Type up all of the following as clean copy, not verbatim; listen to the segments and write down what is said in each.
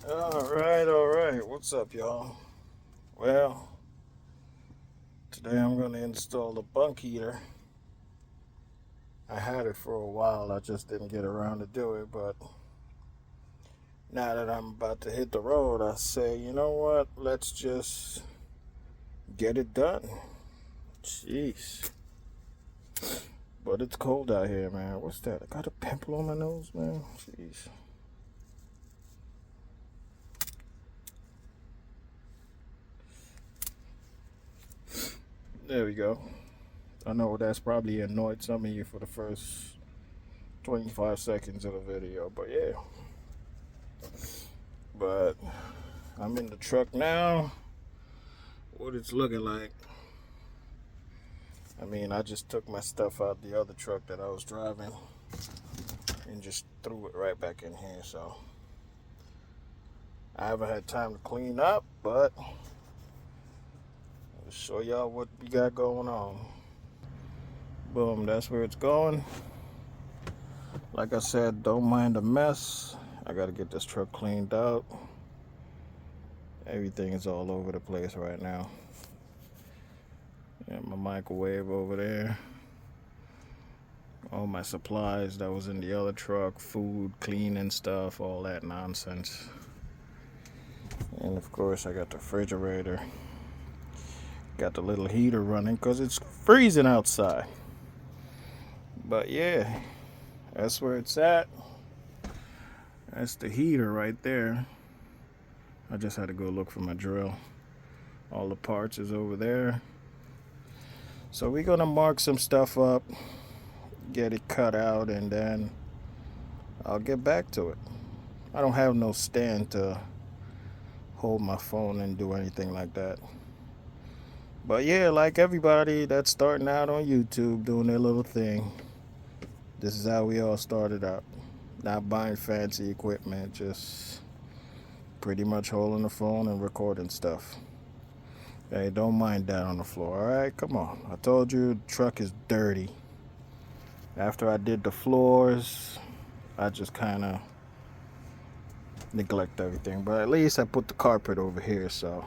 All right. What's up, y'all? Well, today I'm going to install the bunk heater. I had it for a while, I just didn't get around to do it, but now that I'm about to hit the road, I say, you know what? Let's just get it done. Jeez. But it's cold out here, man. What's that? I got a pimple on my nose, man. Jeez. There we go. I know that's probably annoyed some of you for the first 25 seconds of the video, but yeah. But I'm in the truck now. What it's looking like. I mean, I just took my stuff out the other truck that I was driving and just threw it right back in here, so I haven't had time to clean up, but I'll show y'all what we got going on. Boom, that's where it's going. Like I said, don't mind the mess. I gotta get this truck cleaned out. Everything is all over the place right now. And my microwave over there. All my supplies that was in the other truck, food, cleaning stuff, all that nonsense. And of course I got the refrigerator. Got the little heater running because it's freezing outside. But yeah, that's where it's at. That's the heater right there. I just had to go look for my drill. All the parts is over there. So we're gonna mark some stuff up, get it cut out, and then I'll get back to it. I don't have no stand to hold my phone and do anything like that. But yeah, like everybody that's starting out on YouTube doing their little thing, this is how we all started out. Not buying fancy equipment, just pretty much holding the phone and recording stuff. Hey, don't mind that on the floor, alright? Come on. I told you the truck is dirty. After I did the floors, I just kind of neglect everything. But at least I put the carpet over here, so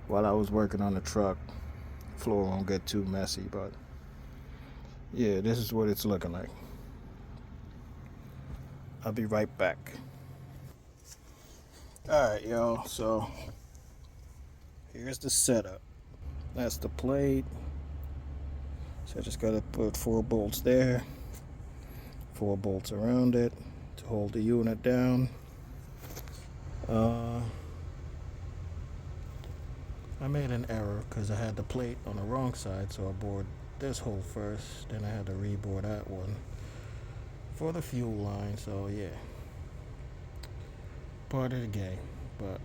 while I was working on the truck, the floor won't get too messy. But yeah, this is what it's looking like. I'll be right back. Alright, y'all, so here's the setup. That's the plate. So I just gotta put 4 bolts there, 4 bolts around it to hold the unit down. I made an error because I had the plate on the wrong side, so I bored this hole first, then I had to rebore that one for the fuel line. So yeah, part of the game, but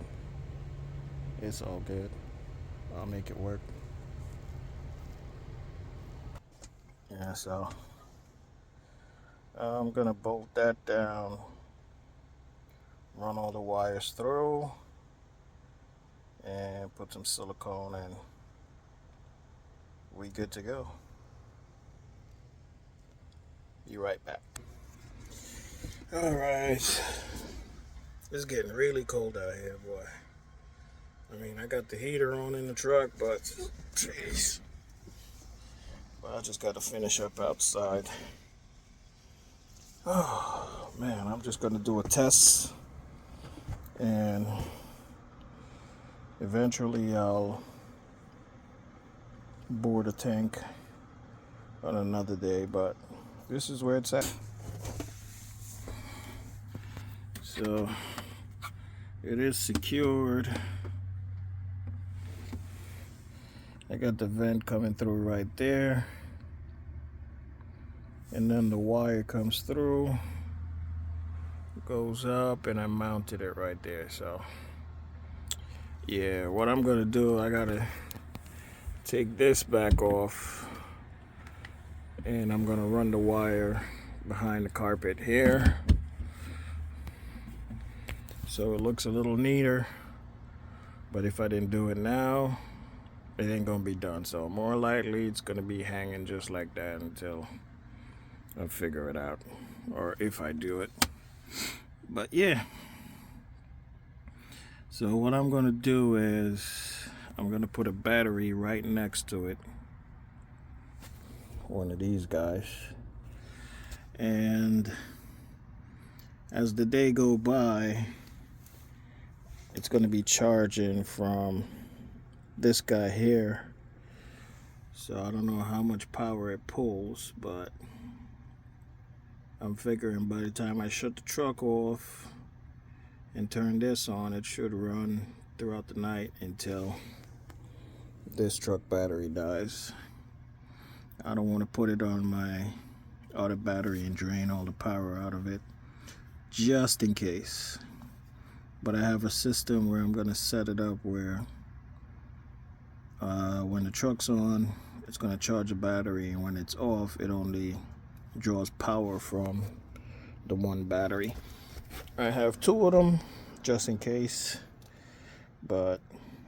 it's all good. I'll make it work. Yeah, so I'm gonna bolt that down, run all the wires through, and put some silicone, and we good to go. Be right back. All right, it's getting really cold out here, boy. I mean, I got the heater on in the truck, but jeez. But I just got to finish up outside. Oh man, I'm just gonna do a test, and eventually I'll bore the tank on another day. But this is where it's at. So it is secured. I got the vent coming through right there, and then the wire comes through, goes up, and I mounted it right there. So yeah, what I'm gonna do, I gotta take this back off, and I'm gonna run the wire behind the carpet here so it looks a little neater. But if I didn't do it now, it ain't gonna be done. So more likely it's gonna be hanging just like that until I figure it out, or if I do it. But yeah, So what I'm gonna do is I'm gonna put a battery right next to it, one of these guys, and as the day go by, it's gonna be charging from this guy here. So I don't know how much power it pulls, but I'm figuring by the time I shut the truck off and turn this on, it should run throughout the night until this truck battery dies. I don't want to put it on my auto battery and drain all the power out of it, just in case. But I have a system where I'm going to set it up where when the truck's on, it's going to charge the battery, and when it's off, it only draws power from the one battery. I have two of them just in case, but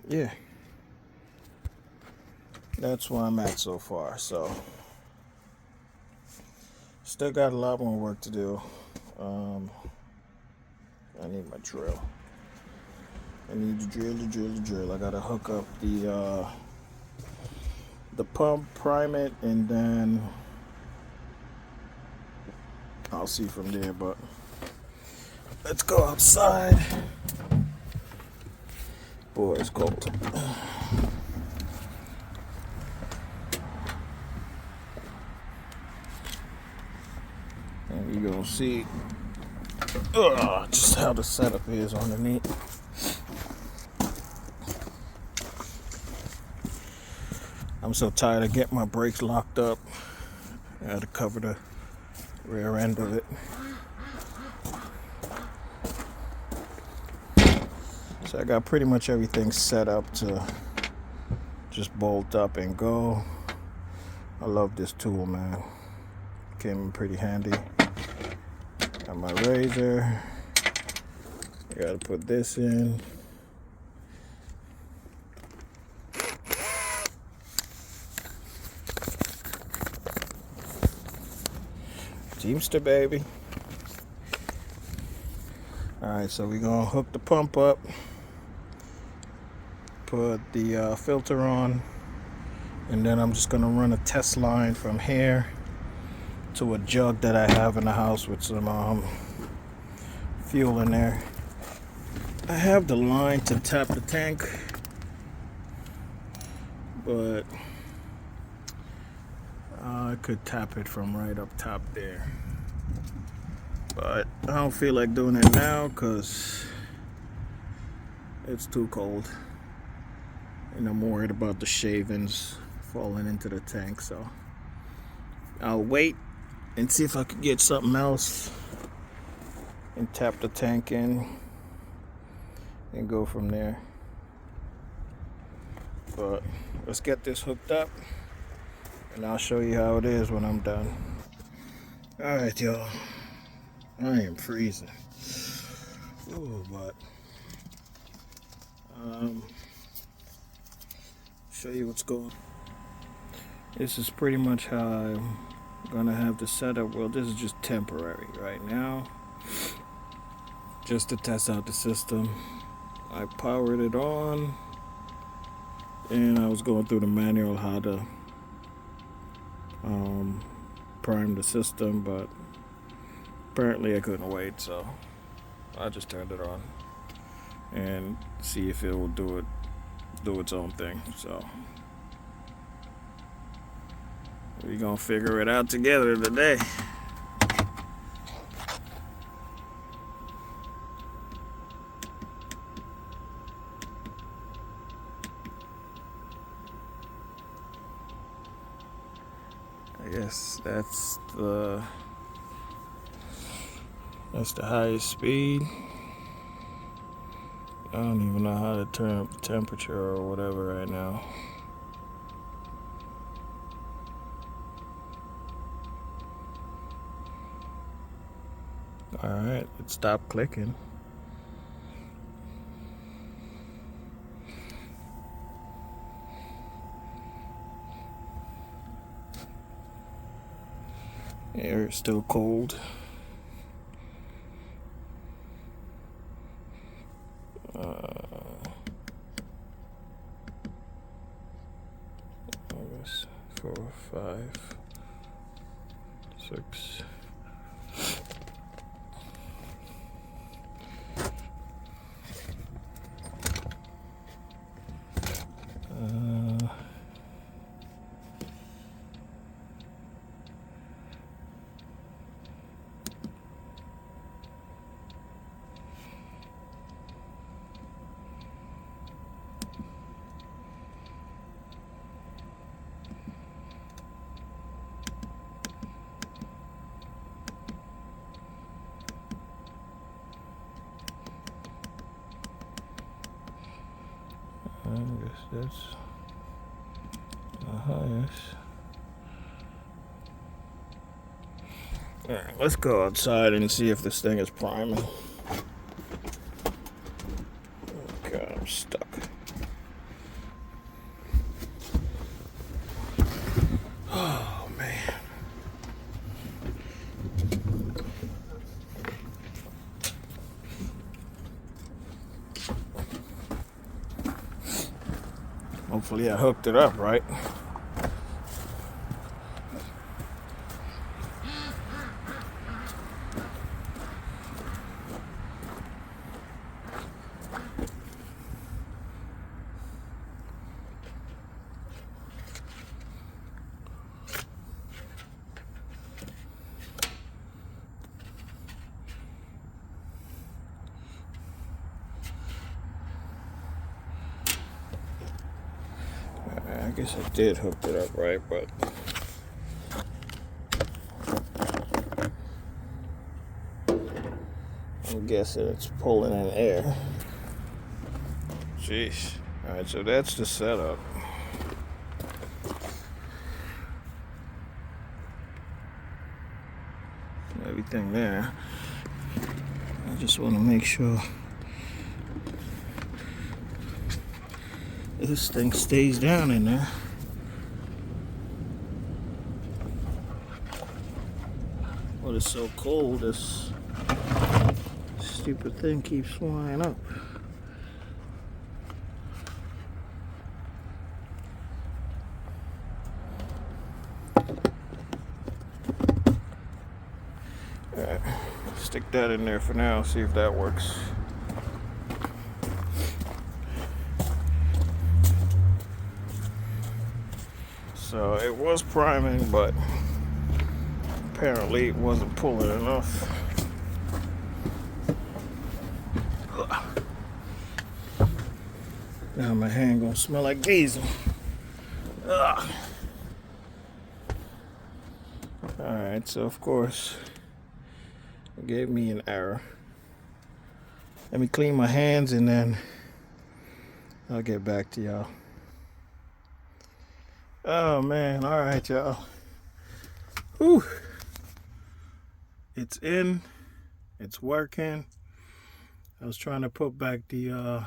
yeah, that's where I'm at so far. So still got a lot more work to do. I need my drill. I need to drill. I gotta hook up the pump, prime it, and then I'll see from there. But let's go outside. Boy, it's cold. And you're gonna see just how the setup is underneath. I'm so tired of getting my brakes locked up. I had to cover the rear end of it. So I got pretty much everything set up to just bolt up and go. I love this tool, man. Came in pretty handy. Got my razor. I gotta put this in. Teamster, baby. Alright, so we're gonna hook the pump up, put the filter on, and then I'm just gonna run a test line from here to a jug that I have in the house with some fuel in there. I have the line to tap the tank, but I could tap it from right up top there. But I don't feel like doing it now because it's too cold. And I'm worried about the shavings falling into the tank. So I'll wait and see if I could get something else and tap the tank in and go from there. But let's get this hooked up and I'll show you how it is when I'm done. Alright, y'all. I am freezing. Ooh, but show you what's going on. This is pretty much how I'm gonna have the setup. Well, this is just temporary right now, just to test out the system. I powered it on and I was going through the manual how to prime the system, but apparently I couldn't wait, so I just turned it on and see if it will do its own thing. So we're gonna figure it out together today. I guess that's the highest speed. I don't even know how to turn up the temperature or whatever right now. Alright, it stopped clicking. Air is still cold. That's the highest. Alright, let's go outside and see if this thing is priming. Okay, I'm stuck. Oh man. Hopefully I hooked it up right. I guess I did hook it up right, but I'm guessing it's pulling in air. Jeez. Alright, so that's the setup. Everything there. I just want to make sure this thing stays down in there. But it's so cold, this stupid thing keeps flying up. Alright, stick that in there for now, see if that works. So it was priming, but apparently it wasn't pulling enough. Now my hand gonna smell like diesel. Alright, so of course it gave me an error. Let me clean my hands and then I'll get back to y'all. Oh man, alright y'all. Whew. It's in. It's working. I was trying to put back the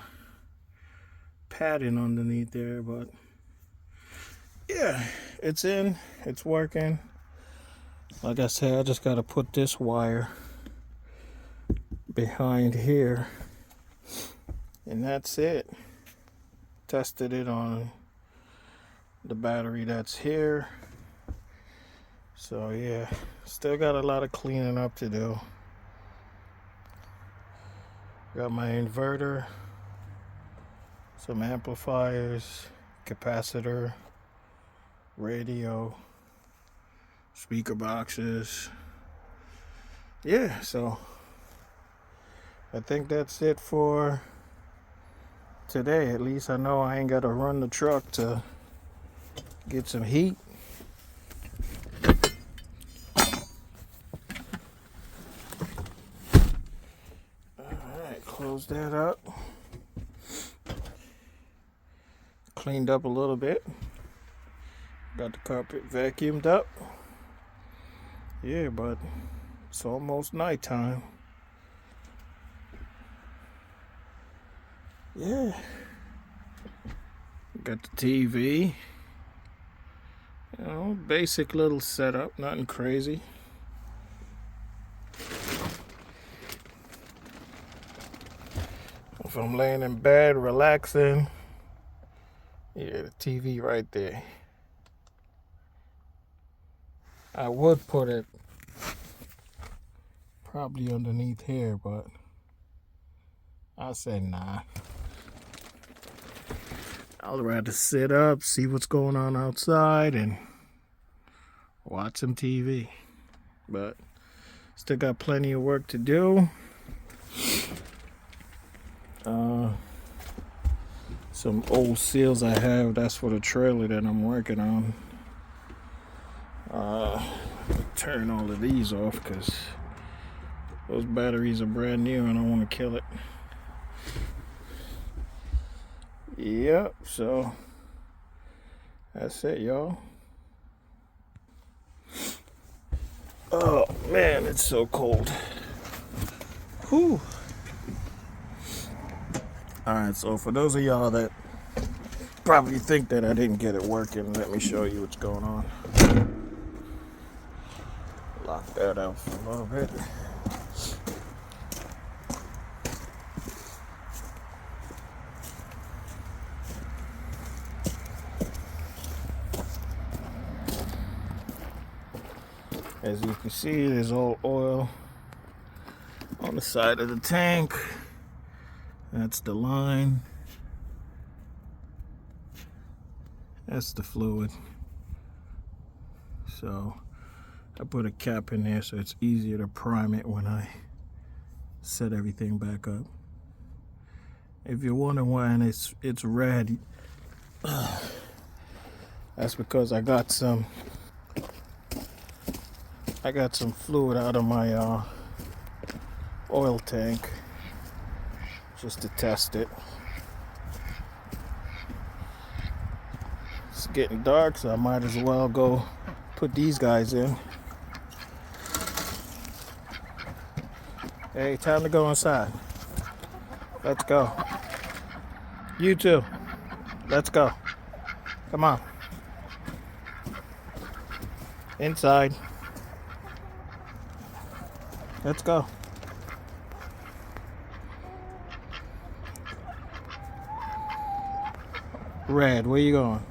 padding underneath there, but yeah, it's in. It's working. Like I said, I just got to put this wire behind here, and that's it. Tested it on the battery that's here. So yeah, still got a lot of cleaning up to do. Got my inverter, some amplifiers, capacitor, radio, speaker boxes. Yeah, so I think that's it for today. At least I know I ain't got to run the truck to get some heat. Alright, close that up. Cleaned up a little bit. Got the carpet vacuumed up. Yeah, but it's almost nighttime. Yeah. Got the TV. You know, basic little setup, nothing crazy. If I'm laying in bed, relaxing, yeah, the TV right there. I would put it probably underneath here, but I said nah. I'd rather sit up, see what's going on outside, and watch some TV. But still got plenty of work to do. Some old seals I have, that's for the trailer that I'm working on. Turn all of these off because those batteries are brand new and I want to kill it. Yep, so that's it, y'all. Oh man, it's so cold. Whew. Alright, so for those of y'all that probably think that I didn't get it working, let me show you what's going on. Lock that out for a little bit. As you can see, there's all oil on the side of the tank. That's the line. That's the fluid. So I put a cap in there so it's easier to prime it when I set everything back up. If you're wondering why it's red, that's because I got some fluid out of my oil tank just to test it. It's getting dark, so I might as well go put these guys in. Hey, time to go inside. Let's go. You too. Let's go. Come on. Inside. Let's go. Red, where you going?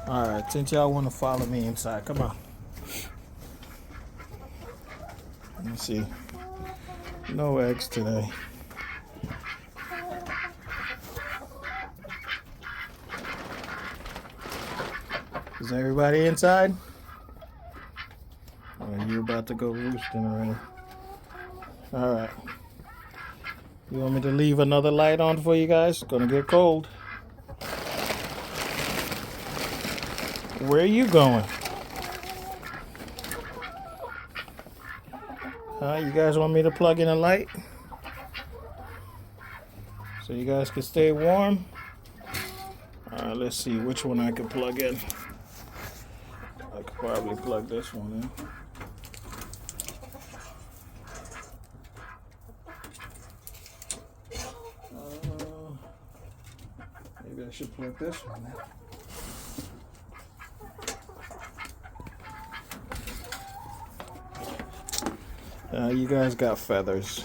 Alright, since y'all want to follow me inside, come on. Let me see. No eggs today. Is everybody inside? Or you're about to go roosting already? Alright. You want me to leave another light on for you guys? It's gonna get cold. Where are you going? You guys want me to plug in a light? So you guys can stay warm? Let's see which one I can plug in. I could probably plug this one in. Maybe I should plug this one in. You guys got feathers.